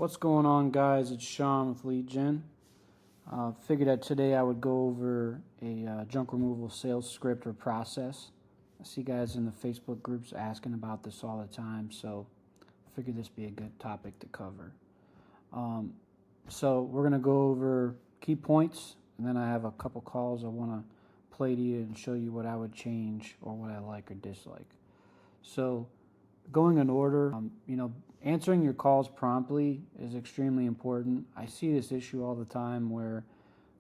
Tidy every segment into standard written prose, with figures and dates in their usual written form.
What's going on, guys? It's Sean with Lead Gen. Figured that today I would go over a junk removal sales script or process. I see guys in the Facebook groups asking about this all the time, so I figured this would be a good topic to cover. So we're going to go over key points, and then I have a couple calls I want to play to you and show you what I would change or what I like or dislike. So going in order, answering your calls promptly is extremely important. I see this issue all the time where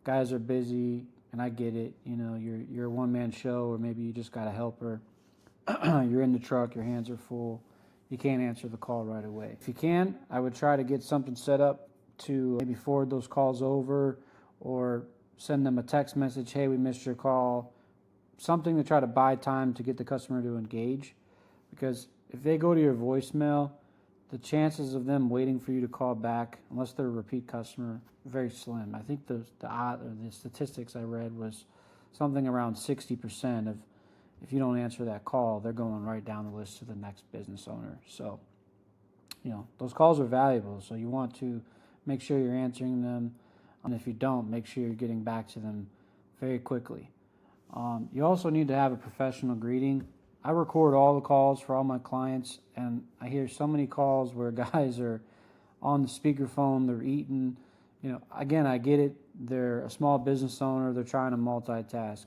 guys are busy, and I get it. You're a one-man show, or maybe you just got a helper. You're in the truck, your hands are full. You can't answer the call right away. If you can, I would try to get something set up to maybe forward those calls over or send them a text message, hey, we missed your call. Something to try to buy time to get the customer to engage. Because if they go to your voicemail, the chances of them waiting for you to call back, unless they're a repeat customer, very slim. I think the statistics I read was something around 60% of if you don't answer that call, they're going right down the list to the next business owner. So, those calls are valuable. So you want to make sure you're answering them. And if you don't, make sure you're getting back to them very quickly. You also need to have a professional greeting. I record all the calls for all my clients, and I hear so many calls where guys are on the speakerphone, they're eating. Again, I get it. They're a small business owner. They're trying to multitask.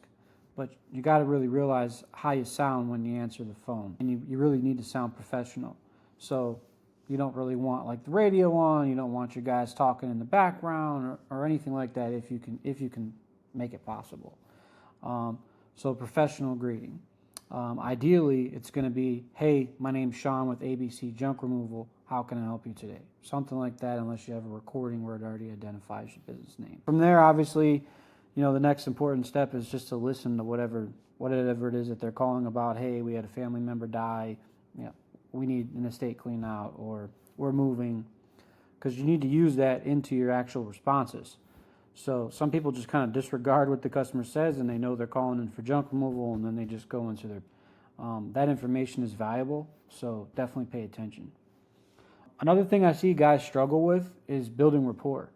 But you got to really realize how you sound when you answer the phone. And you really need to sound professional. So you don't really want like the radio on. You don't want your guys talking in the background or anything like that if you can make it possible. So professional greeting. Ideally, it's going to be, hey, my name's Sean with ABC Junk Removal. How can I help you today? Something like that, unless you have a recording where it already identifies your business name. From there, obviously, the next important step is just to listen to whatever it is that they're calling about. Hey, we had a family member die. We need an estate clean out, or we're moving. Because you need to use that into your actual responses. So some people just kind of disregard what the customer says, and they know they're calling in for junk removal, and then they just go into their... that information is valuable, so definitely pay attention. Another thing I see guys struggle with is building rapport.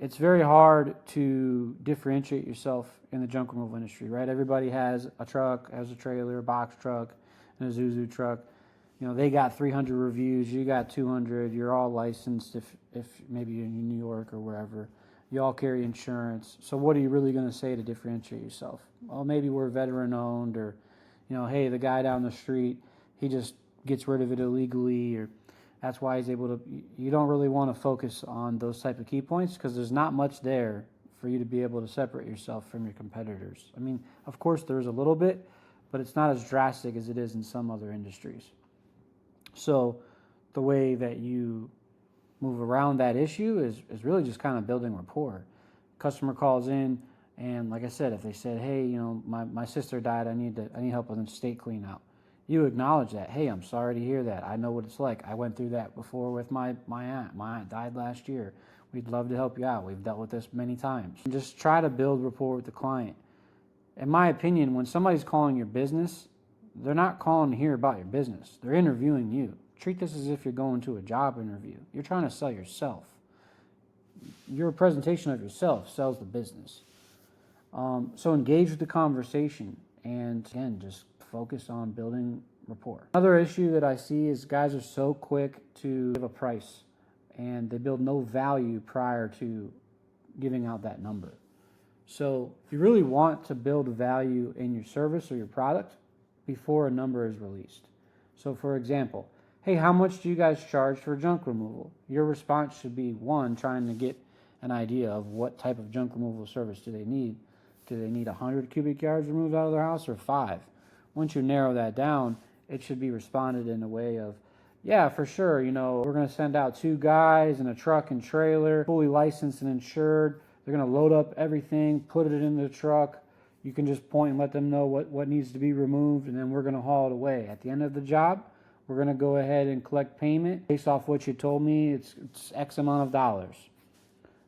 It's very hard to differentiate yourself in the junk removal industry, right? Everybody has a truck, has a trailer, a box truck, and a Zuzu truck. They got 300 reviews, you got 200, you're all licensed if maybe you're in New York or wherever. You all carry insurance. So what are you really going to say to differentiate yourself? Well, maybe we're veteran owned, or, hey, the guy down the street, he just gets rid of it illegally, or that's why he's able to. You don't really want to focus on those type of key points because there's not much there for you to be able to separate yourself from your competitors. I mean, of course, there's a little bit, but it's not as drastic as it is in some other industries. So the way that you move around that issue is really just kind of building rapport. Customer calls in, and like I said, if they said, hey, my sister died, I need help with an estate clean out. You acknowledge that. Hey, I'm sorry to hear that. I know what it's like. I went through that before with my aunt. My aunt died last year. We'd love to help you out. We've dealt with this many times. And just try to build rapport with the client. In my opinion, when somebody's calling your business, they're not calling to hear about your business. They're interviewing you. Treat this as if you're going to a job interview. You're trying to sell yourself. Your presentation of yourself sells the business. So engage with the conversation, and again, just focus on building rapport. Another issue that I see is guys are so quick to give a price, and they build no value prior to giving out that number. So if you really want to build value in your service or your product before a number is released. So for example, hey, how much do you guys charge for junk removal? Your response should be, one, trying to get an idea of what type of junk removal service do they need. Do they need 100 cubic yards removed out of their house or 5? Once you narrow that down, it should be responded in a way of, yeah, for sure, we're going to send out 2 guys in a truck and trailer, fully licensed and insured. They're going to load up everything, put it in the truck. You can just point and let them know what needs to be removed, and then we're going to haul it away. At the end of the job, we're going to go ahead and collect payment based off what you told me. It's X amount of dollars.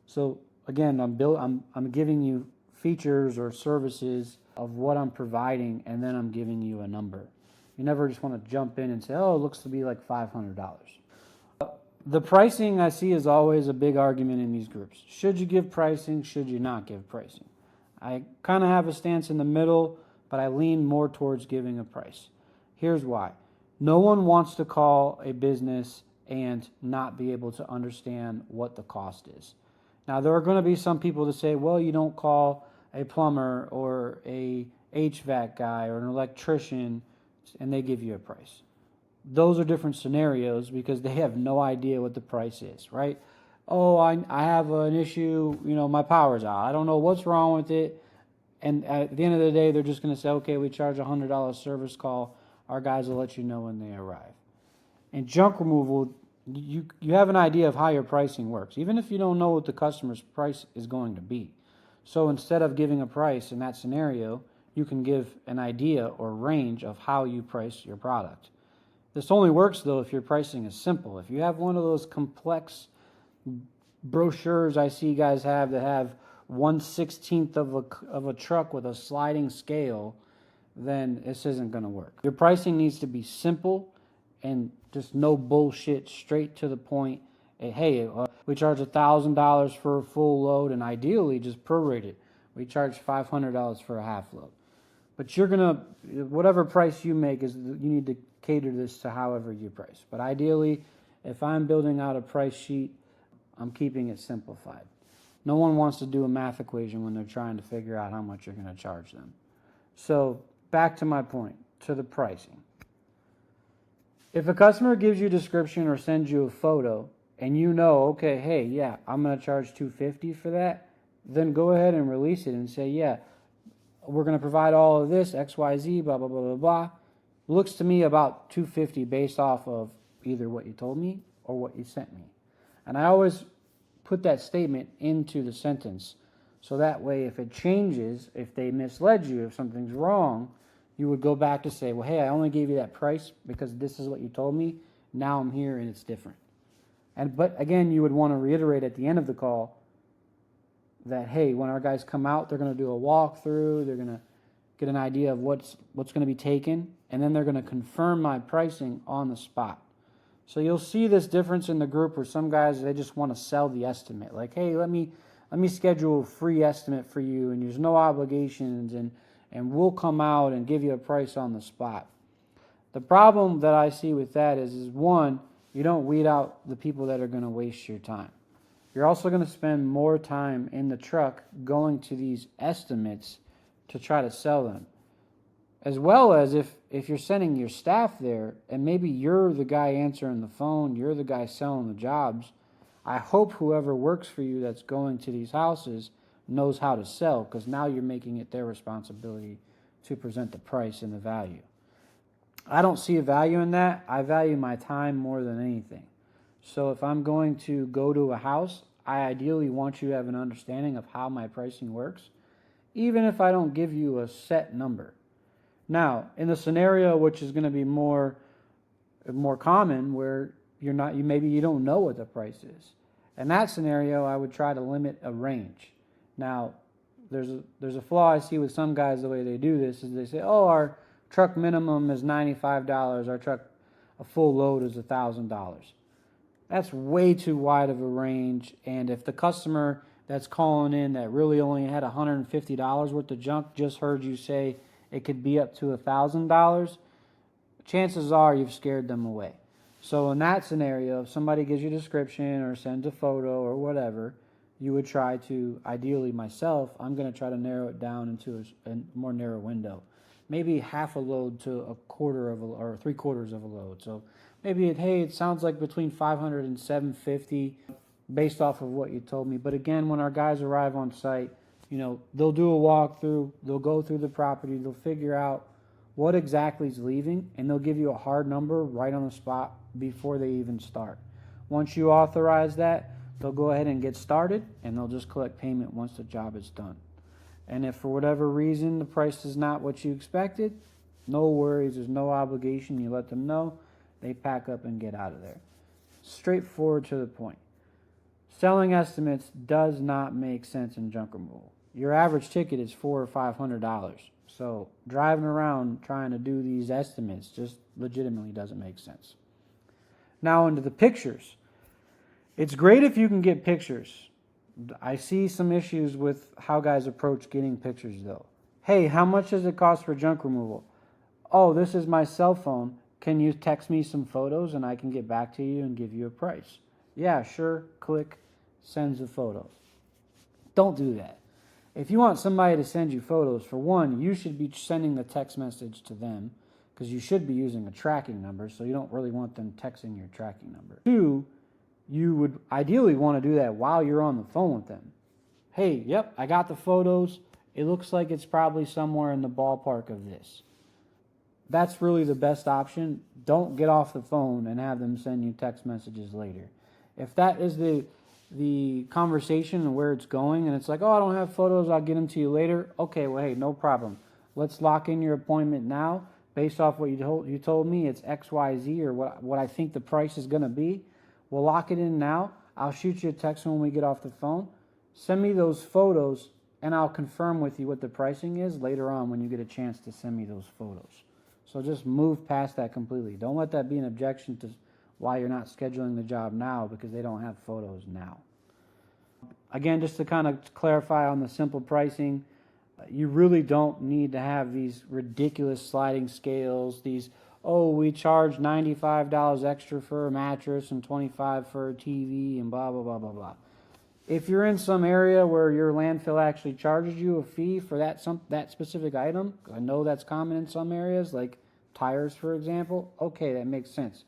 So again, I'm giving you features or services of what I'm providing, and then I'm giving you a number. You never just want to jump in and say, oh, it looks to be like $500. The pricing I see is always a big argument in these groups. Should you give pricing? Should you not give pricing? I kind of have a stance in the middle, but I lean more towards giving a price. Here's why. No one wants to call a business and not be able to understand what the cost is. Now, there are going to be some people that say, well, you don't call a plumber or a HVAC guy or an electrician and they give you a price. Those are different scenarios because they have no idea what the price is, right? Oh, I have an issue, my power's out. I don't know what's wrong with it. And at the end of the day, they're just going to say, okay, we charge a $100 service call. Our guys will let you know when they arrive. In junk removal, you have an idea of how your pricing works, even if you don't know what the customer's price is going to be. So instead of giving a price in that scenario, you can give an idea or range of how you price your product. This only works, though, if your pricing is simple. If you have one of those complex brochures I see guys have that have 1/16 of a truck with a sliding scale, then this isn't going to work. Your pricing needs to be simple and just no bullshit, straight to the point. Hey, we charge $1,000 for a full load, and ideally just prorate it. We charge $500 for a half load. But you're going to, whatever price you make, you need to cater this to however you price. But ideally, if I'm building out a price sheet, I'm keeping it simplified. No one wants to do a math equation when they're trying to figure out how much you're going to charge them. So back to my point, to the pricing. If a customer gives you a description or sends you a photo and you know, okay, hey, yeah, I'm going to charge $250 for that, then go ahead and release it and say, yeah, we're going to provide all of this, X, Y, Z, blah, blah, blah, blah, blah. Looks to me about $250 based off of either what you told me or what you sent me. And I always put that statement into the sentence so that way if it changes, if they misled you, if something's wrong, you would go back to say, well, hey, I only gave you that price because this is what you told me. Now I'm here and it's different. But again, you would want to reiterate at the end of the call that, hey, when our guys come out, they're going to do a walkthrough, they're going to get an idea of what's going to be taken, and then they're going to confirm my pricing on the spot. So you'll see this difference in the group where some guys, they just want to sell the estimate. Like, hey, let me schedule a free estimate for you, and there's no obligations, and we'll come out and give you a price on the spot. The problem that I see with that is one, you don't weed out the people that are going to waste your time. You're also going to spend more time in the truck going to these estimates to try to sell them. As well as if you're sending your staff there and maybe you're the guy answering the phone, you're the guy selling the jobs, I hope whoever works for you that's going to these houses knows how to sell, because now you're making it their responsibility to present the price and the value. I don't see a value in that. I value my time more than anything. So if I'm going to go to a house, I ideally want you to have an understanding of how my pricing works, even if I don't give you a set number. Now, in the scenario which is going to be more common, where maybe you don't know what the price is. In that scenario, I would try to limit a range. Now, there's a flaw I see with some guys. The way they do this is they say, oh, our truck minimum is $95, our truck a full load is $1,000. That's way too wide of a range, and if the customer that's calling in that really only had $150 worth of junk just heard you say it could be up to $1,000, chances are you've scared them away. So in that scenario, if somebody gives you a description or sends a photo or whatever, you would try to, ideally myself, I'm going to try to narrow it down into a more narrow window. Maybe half a load to a quarter of or 3/4 of a load. So maybe it sounds like between 500 and 750 based off of what you told me. But again, when our guys arrive on site, they'll do a walkthrough, they'll go through the property, they'll figure out what exactly is leaving, and they'll give you a hard number right on the spot before they even start. Once you authorize that, they'll go ahead and get started, and they'll just collect payment once the job is done. And if for whatever reason the price is not what you expected, no worries, there's no obligation. You let them know, they pack up and get out of there. Straightforward to the point. Selling estimates does not make sense in junk removal. Your average ticket is $400 or $500. So driving around trying to do these estimates just legitimately doesn't make sense. Now into the pictures. It's great if you can get pictures. I see some issues with how guys approach getting pictures though. Hey, how much does it cost for junk removal? Oh, this is my cell phone. Can you text me some photos and I can get back to you and give you a price? Yeah, sure. Click, sends the photos. Don't do that. If you want somebody to send you photos, for one, you should be sending the text message to them because you should be using a tracking number, so you don't really want them texting your tracking number. Two, you would ideally want to do that while you're on the phone with them. Hey, yep, I got the photos. It looks like it's probably somewhere in the ballpark of this. That's really the best option. Don't get off the phone and have them send you text messages later. If that is the conversation and where it's going, and it's like, oh, I don't have photos, I'll get them to you later. Okay, well, hey, no problem. Let's lock in your appointment now. Based off what you told me, it's XYZ or what I think the price is going to be. We'll lock it in now. I'll shoot you a text when we get off the phone. Send me those photos, and I'll confirm with you what the pricing is later on when you get a chance to send me those photos. So just move past that completely. Don't let that be an objection to why you're not scheduling the job now because they don't have photos now. Again, just to kind of clarify on the simple pricing, you really don't need to have these ridiculous sliding scales, these, oh, we charge $95 extra for a mattress and $25 for a TV and blah, blah, blah, blah, blah. If you're in some area where your landfill actually charges you a fee for that specific item, I know that's common in some areas, like tires, for example, okay, that makes sense.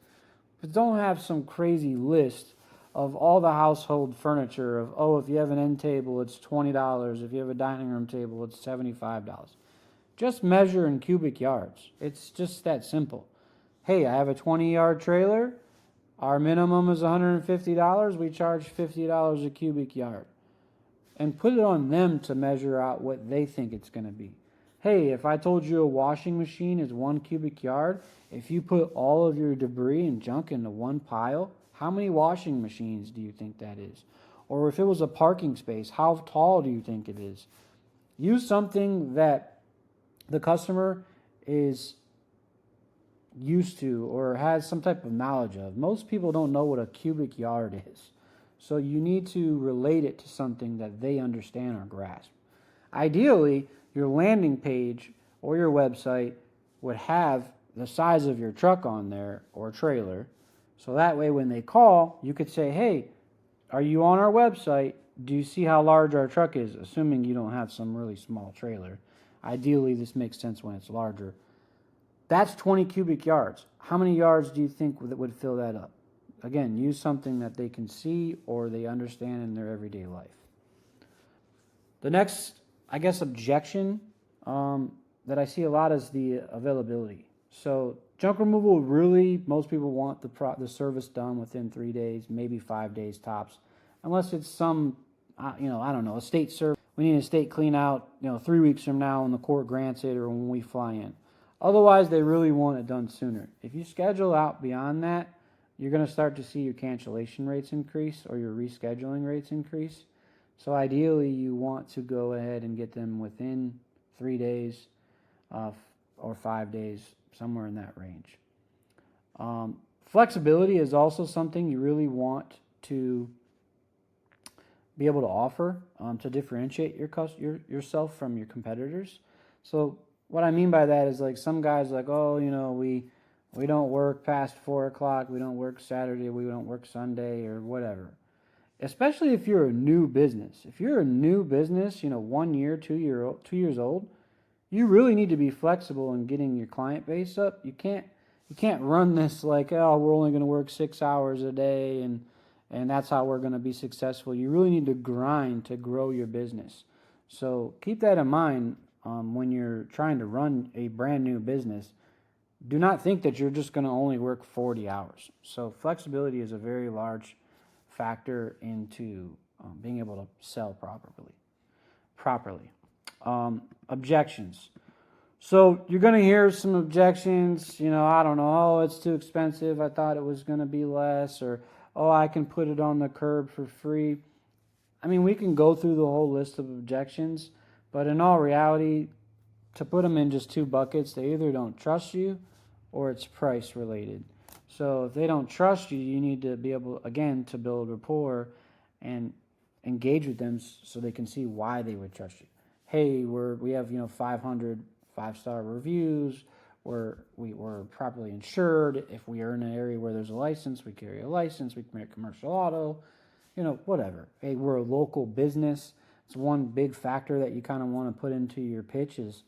But don't have some crazy list of all the household furniture of, oh, if you have an end table, it's $20. If you have a dining room table, it's $75. Just measure in cubic yards. It's just that simple. Hey, I have a 20-yard trailer. Our minimum is $150. We charge $50 a cubic yard. And put it on them to measure out what they think it's going to be. Hey, if I told you a washing machine is 1 cubic yard, if you put all of your debris and junk into one pile, how many washing machines do you think that is? Or if it was a parking space, how tall do you think it is? Use something that the customer is used to or has some type of knowledge of. Most people don't know what a cubic yard is. So you need to relate it to something that they understand or grasp. Ideally, your landing page or your website would have the size of your truck on there or trailer. So that way when they call, you could say, hey, are you on our website? Do you see how large our truck is? Assuming you don't have some really small trailer. Ideally, this makes sense when it's larger. That's 20 cubic yards. How many yards do you think that would fill that up? Again, use something that they can see or they understand in their everyday life. The next, I guess, objection that I see a lot is the availability. So junk removal, really, most people want the service done within 3 days, maybe 5 days tops, unless it's some, I don't know, a state service. We need a state clean out, 3 weeks from now when the court grants it or when we fly in. Otherwise, they really want it done sooner. If you schedule out beyond that, you're going to start to see your cancellation rates increase or your rescheduling rates increase. So ideally, you want to go ahead and get them within 3 days or 5 days, somewhere in that range. Flexibility is also something you really want to be able to offer to differentiate yourself from your competitors. So what I mean by that is like some guys like, oh, we don't work past 4 o'clock, we don't work Saturday, we don't work Sunday or whatever. Especially if you're a new business. If you're a new business, 1 year, 2 years old, you really need to be flexible in getting your client base up. You can't run this like, oh, we're only going to work 6 hours a day and that's how we're going to be successful. You really need to grind to grow your business. So keep that in mind when you're trying to run a brand new business. Do not think that you're just going to only work 40 hours. So flexibility is a very large factor into being able to sell properly. Objections. So you're going to hear some objections, I don't know, oh, it's too expensive, I thought it was going to be less, or, oh, I can put it on the curb for free. I mean, we can go through the whole list of objections, but in all reality, to put them in just 2 buckets, they either don't trust you or it's price related. So if they don't trust you, you need to be able, again, to build rapport and engage with them so they can see why they would trust you. Hey, we have 500 5-star reviews. We're properly insured. If we are in an area where there's a license, we carry a license. We commit commercial auto, whatever. Hey, we're a local business. It's one big factor that you kind of want to put into your pitch is,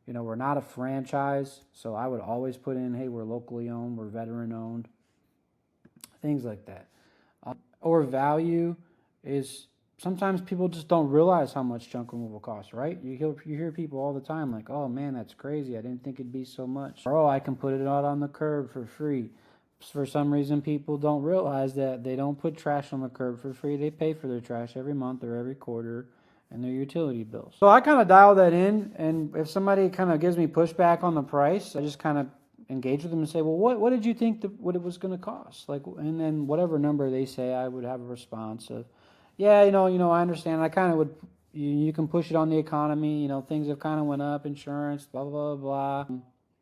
we're not a franchise. So I would always put in, hey, we're locally owned, we're veteran owned, things like that. Or value is sometimes people just don't realize how much junk removal costs, right? You hear people all the time like, oh man, that's crazy. I didn't think it'd be so much. Or, oh, I can put it out on the curb for free. For some reason, people don't realize that they don't put trash on the curb for free. They pay for their trash every month or every quarter and their utility bills. So I kind of dial that in, and if somebody kind of gives me pushback on the price, I just kind of engage with them and say, well, what did you think what it was going to cost? And then whatever number they say, I would have a response of, yeah, I understand. I kind of would, you can push it on the economy. Things have kind of went up, insurance, blah, blah, blah.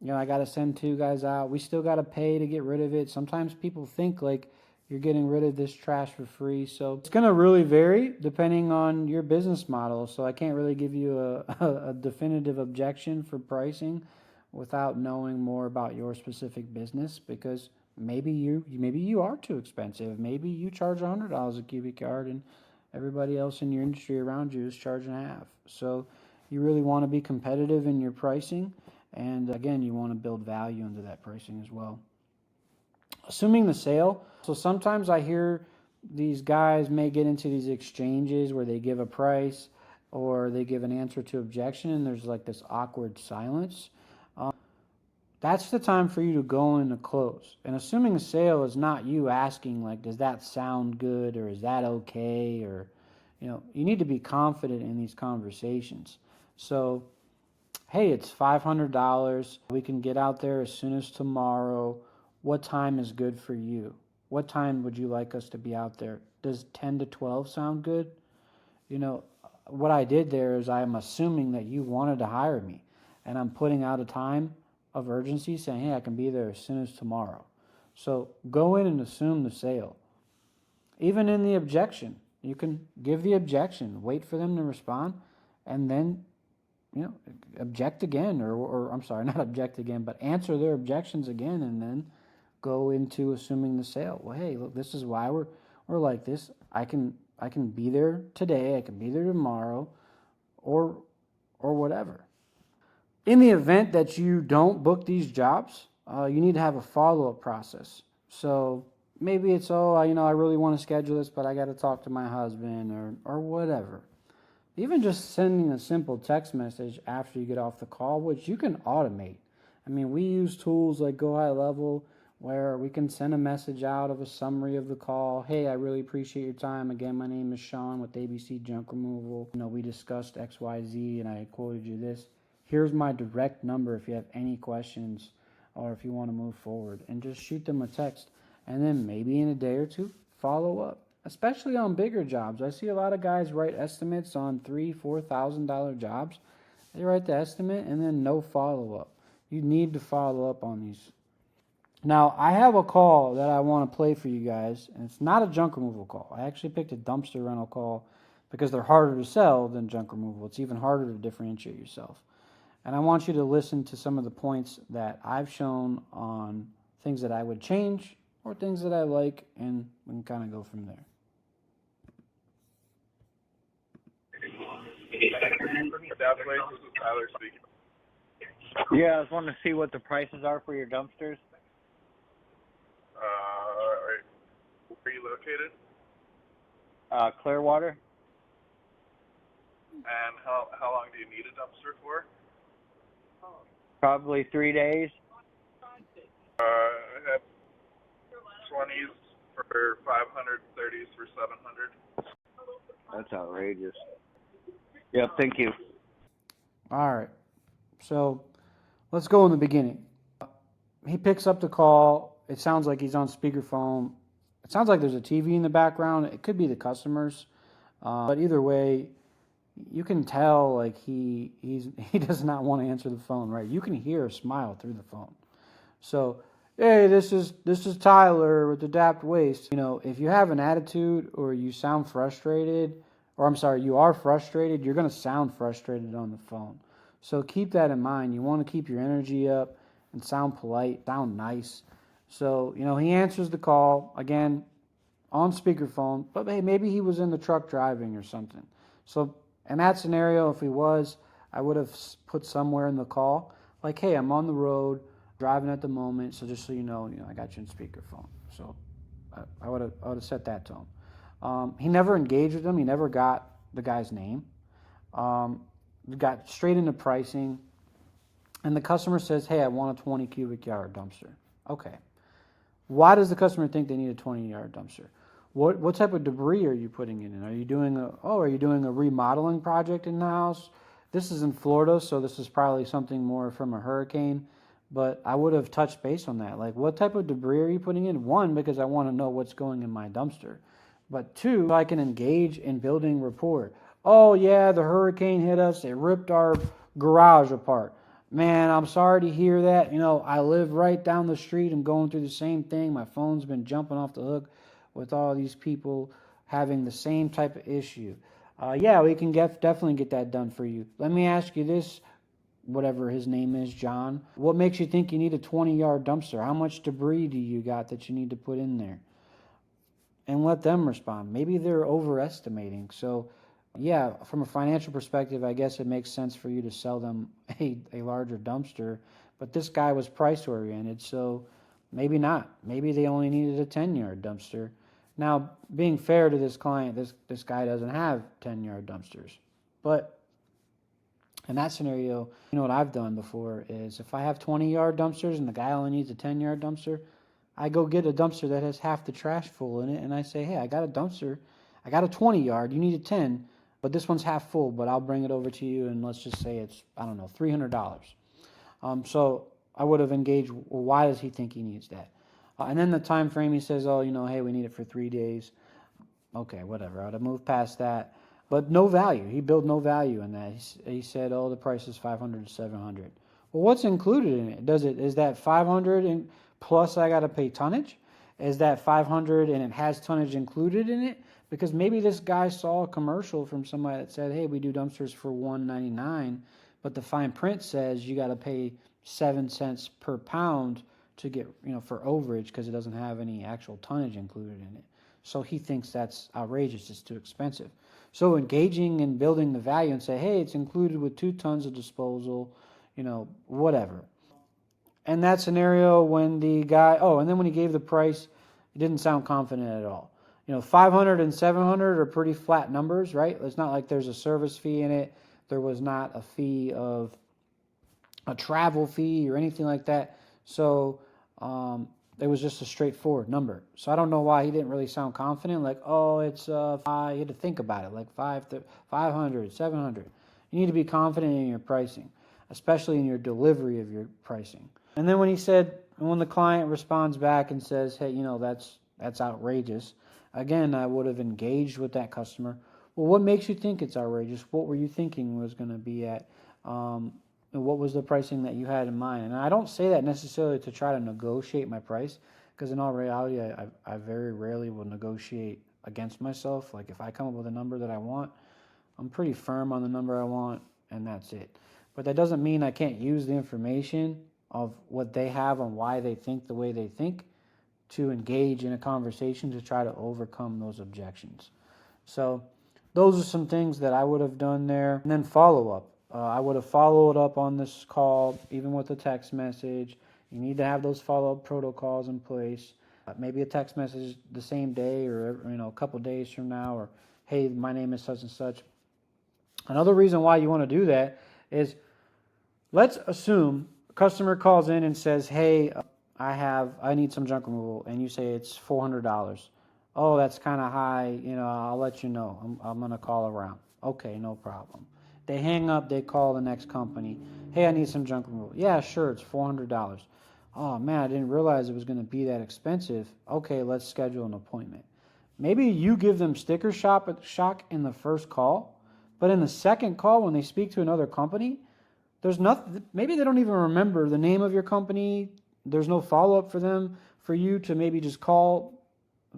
I got to send 2 guys out. We still got to pay to get rid of it. Sometimes people think like you're getting rid of this trash for free. So it's going to really vary depending on your business model. So I can't really give you a definitive objection for pricing without knowing more about your specific business, because maybe you are too expensive. Maybe you charge $100 a cubic yard and everybody else in your industry around you is charging half. So you really want to be competitive in your pricing. And again, you want to build value into that pricing as well. Assuming the sale. So sometimes I hear these guys may get into these exchanges where they give a price or they give an answer to objection and there's like this awkward silence. That's the time for you to go in to close. And assuming a sale is not you asking like, does that sound good or is that okay? Or, you need to be confident in these conversations. So, hey, it's $500. We can get out there as soon as tomorrow. What time is good for you? What time would you like us to be out there? Does 10 to 12 sound good? What I did there is I'm assuming that you wanted to hire me. And I'm putting out a time of urgency saying, hey, I can be there as soon as tomorrow. So go in and assume the sale. Even in the objection, you can give the objection, wait for them to respond, and then object again, or I'm sorry, not object again, but answer their objections again, and then go into assuming the sale. Well, hey, look, this is why we're like this. I can be there today, I can be there tomorrow, or whatever. In the event that you don't book these jobs, you need to have a follow-up process. So maybe it's, I really want to schedule this, but I got to talk to my husband or whatever. Even just sending a simple text message after you get off the call, which you can automate. I mean, we use tools like Go High Level where we can send a message out of a summary of the call. Hey, I really appreciate your time. Again, my name is Sean with ABC Junk Removal. We discussed XYZ and I quoted you this. Here's my direct number if you have any questions or if you want to move forward. And just shoot them a text. And then maybe in a day or 2, follow up. Especially on bigger jobs. I see a lot of guys write estimates on $3,000-$4,000 jobs. They write the estimate and then no follow-up. You need to follow up on these. Now, I have a call that I want to play for you guys, and it's not a junk removal call. I actually picked a dumpster rental call because they're harder to sell than junk removal. It's even harder to differentiate yourself. And I want you to listen to some of the points that I've shown on things that I would change or things that I like, and we can kind of go from there. This is Tyler speaking. Yeah, I was wanting to see what the prices are for your dumpsters. Where are you located? Clearwater. And how long do you need a dumpster for? Probably 3 days. I have 20s for 500, 30s for 700. That's outrageous. Yep, thank you. All right. So let's go in the beginning. He picks up the call. It sounds like he's on speakerphone. It sounds like there's a TV in the background. It could be the customers. But either way, you can tell like he does not want to answer the phone, right? You can hear a smile through the phone. So hey, this is Tyler with Adapt Waste. If you have an attitude or you sound frustrated, or I'm sorry, you are frustrated, you're going to sound frustrated on the phone. So keep that in mind. You want to keep your energy up and sound polite, sound nice. So, he answers the call again on speakerphone, but hey, maybe he was in the truck driving or something. So in that scenario, if he was, I would have put somewhere in the call, like, hey, I'm on the road, driving at the moment, so just so you know, I got you in speakerphone. So I would have set that tone. He never engaged with him. He never got the guy's name. We got straight into pricing, and the customer says, hey, I want a 20 cubic yard dumpster. Okay. Why does the customer think they need a 20-yard dumpster? What type of debris are you putting in? Are you doing a remodeling project in the house? This is in Florida, so this is probably something more from a hurricane. But I would have touched base on that. Like, what type of debris are you putting in? One, because I want to know what's going in my dumpster. But two, so I can engage in building rapport. Oh yeah, the hurricane hit us. It ripped our garage apart. Man, I'm sorry to hear that. I live right down the street. I'm going through the same thing. My phone's been jumping off the hook with all these people having the same type of issue. Yeah, we can definitely get that done for you. Let me ask you this, whatever his name is, John. What makes you think you need a 20-yard dumpster? How much debris do you got that you need to put in there? And let them respond. Maybe they're overestimating. So, yeah, from a financial perspective, I guess it makes sense for you to sell them a larger dumpster. But this guy was price oriented, so maybe not. Maybe they only needed a 10-yard dumpster. Now, being fair to this client, this guy doesn't have 10-yard dumpsters. But in that scenario, what I've done before is if I have 20-yard dumpsters and the guy only needs a 10-yard dumpster, I go get a dumpster that has half the trash full in it, and I say, hey, I got a dumpster. I got a 20-yard. You need a 10, but this one's half full, but I'll bring it over to you, and let's just say it's, I don't know, $300. So I would have engaged, well, why does he think he needs that? And then the time frame, he says, oh, hey, we need it for 3 days. Okay, whatever. I would have moved past that. But no value. He built no value in that. He said, oh, the price is $500 to $700. Well, what's included in it? Is that $500 plus I got to pay tonnage? Is that $500 and it has tonnage included in it? Because maybe this guy saw a commercial from somebody that said, hey, we do dumpsters for $1.99, but the fine print says you got to pay 7 cents per pound to get, for overage because it doesn't have any actual tonnage included in it. So he thinks that's outrageous. It's too expensive. So engaging and building the value and say, hey, it's included with 2 tons of disposal, whatever. And that scenario when the guy, and then when he gave the price, it didn't sound confident at all. 500 and 700 are pretty flat numbers, right? It's not like there's a service fee in it. There was not a fee of a travel fee or anything like that. So it was just a straightforward number. So I don't know why he didn't really sound confident. Like, it's five. You had to think about it. Like 500, 700. You need to be confident in your pricing, especially in your delivery of your pricing. And then when the client responds back and says, hey, that's outrageous. Again, I would have engaged with that customer. Well, what makes you think it's outrageous? What were you thinking was going to be at? What was the pricing that you had in mind? And I don't say that necessarily to try to negotiate my price, because in all reality, I very rarely will negotiate against myself. Like if I come up with a number that I want, I'm pretty firm on the number I want, and that's it. But that doesn't mean I can't use the information of what they have on why they think the way they think to engage in a conversation to try to overcome those objections. So those are some things that I would have done there. And then follow up. I would have followed up on this call, even with a text message. You need to have those follow-up protocols in place. Maybe a text message the same day or a couple days from now, or hey, my name is such and such. Another reason why you want to do that is, let's assume a customer calls in and says, hey, I need some junk removal, and you say it's $400. Oh, that's kind of high. I'll let you know. I'm going to call around. Okay, no problem. They hang up, they call the next company. Hey, I need some junk removal. Yeah, sure, it's $400. Oh man, I didn't realize it was going to be that expensive. Okay, let's schedule an appointment. Maybe you give them sticker shock in the first call, but in the second call when they speak to another company, there's nothing. Maybe they don't even remember the name of your company. there's no follow-up for them, for you to maybe just call,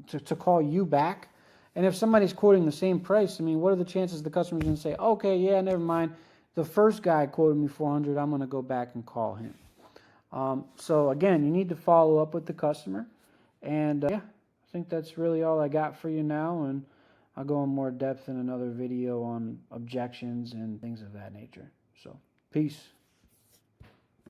to call you back. And if somebody's quoting the same price, I mean, what are the chances the customer's going to say, okay, yeah, never mind. The first guy quoted me 400. I'm going to go back and call him. So again, you need to follow up with the customer. And yeah, I think that's really all I got for you now. And I'll go in more depth in another video on objections and things of that nature. So, peace.